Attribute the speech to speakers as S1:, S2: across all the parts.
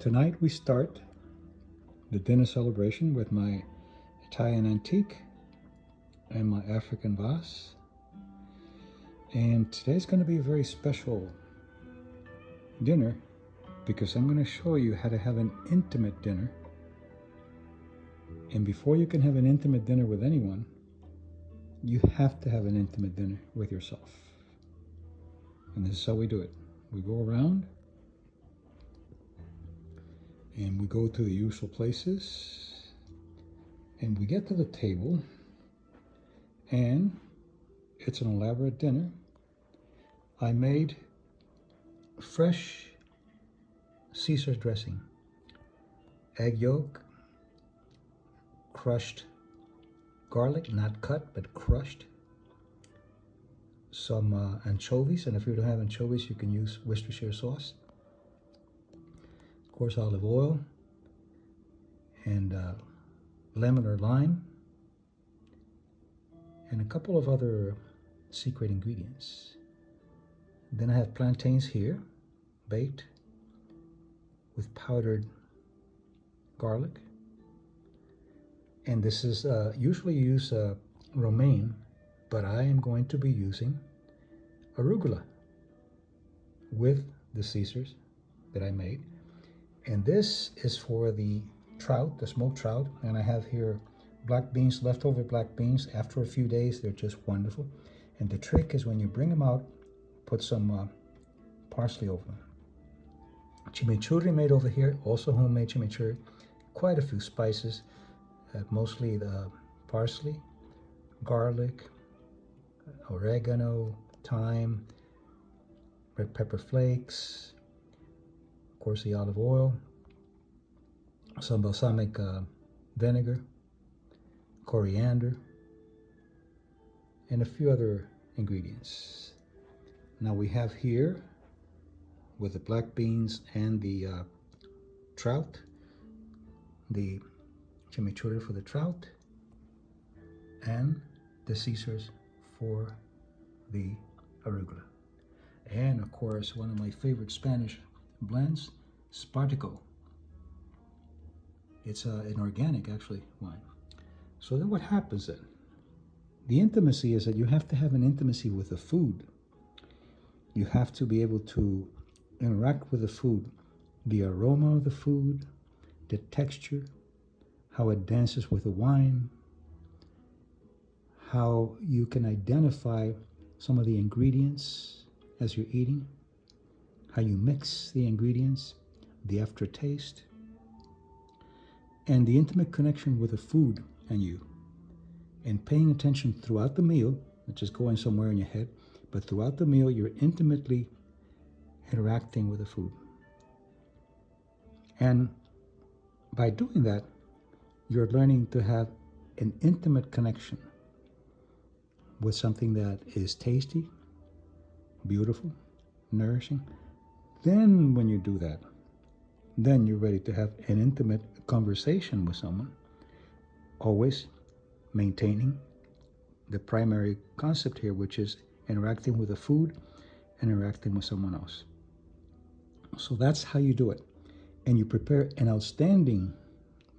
S1: tonight we start the dinner celebration with my Italian antique and my African vase. And today's going to be a very special dinner because I'm going to show you how to have an intimate dinner. And before you can have an intimate dinner with anyone, you have to have an intimate dinner with yourself. And this is how we do it. We go around and we go to the usual places and we get to the table, and it's an elaborate dinner. I made fresh Caesar dressing, egg yolk, crushed garlic, not cut but crushed, some anchovies, and if you don't have anchovies you can use Worcestershire sauce, of course olive oil, and lemon or lime, and a couple of other secret ingredients. Then I have plantains here, baked with powdered garlic. And this is, usually you use romaine, but I am going to be using arugula with the Caesars that I made. And this is for the trout, the smoked trout. And I have here black beans, leftover black beans. After a few days, they're just wonderful. And the trick is when you bring them out, put some parsley over them. Chimichurri made over here, also homemade chimichurri. Quite a few spices, mostly the parsley, garlic, oregano, thyme, red pepper flakes, of course the olive oil, some balsamic vinegar, coriander, and a few other ingredients. Now we have here, with the black beans and the trout, the chimichurri for the trout, and the Caesars for the arugula. And of course, one of my favorite Spanish blends, Spartico. It's an organic, actually, wine. So then what happens then? The intimacy is that you have to have an intimacy with the food. You have to be able to interact with the food, the aroma of the food, the texture, how it dances with the wine, how you can identify some of the ingredients as you're eating, how you mix the ingredients, the aftertaste, and the intimate connection with the food and you. And paying attention throughout the meal, not just going somewhere in your head, but throughout the meal, you're intimately interacting with the food. And by doing that, you're learning to have an intimate connection with something that is tasty, beautiful, nourishing. Then when you do that, then you're ready to have an intimate conversation with someone, always maintaining the primary concept here, which is interacting with the food and interacting with someone else. So that's how you do it. And you prepare an outstanding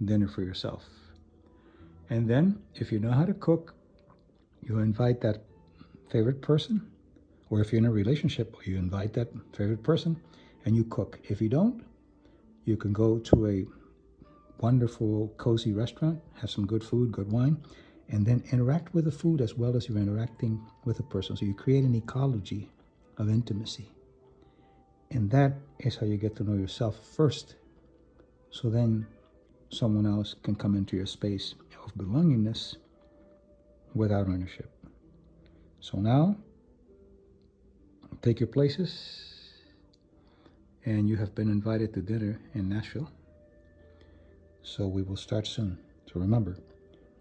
S1: dinner for yourself. And then, if you know how to cook, you invite that favorite person, or if you're in a relationship, you invite that favorite person and you cook. If you don't, you can go to a wonderful, cozy restaurant, have some good food, good wine, and then interact with the food as well as you're interacting with a person. So you create an ecology of intimacy. And that is how you get to know yourself first. So then someone else can come into your space of belongingness without ownership. So now, take your places, and you have been invited to dinner in Nashville. So we will start soon. So remember,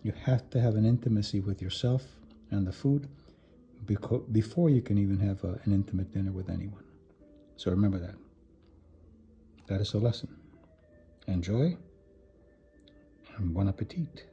S1: you have to have an intimacy with yourself and the food before you can even have an intimate dinner with anyone. So remember that. That is the lesson. Enjoy, and bon appetit.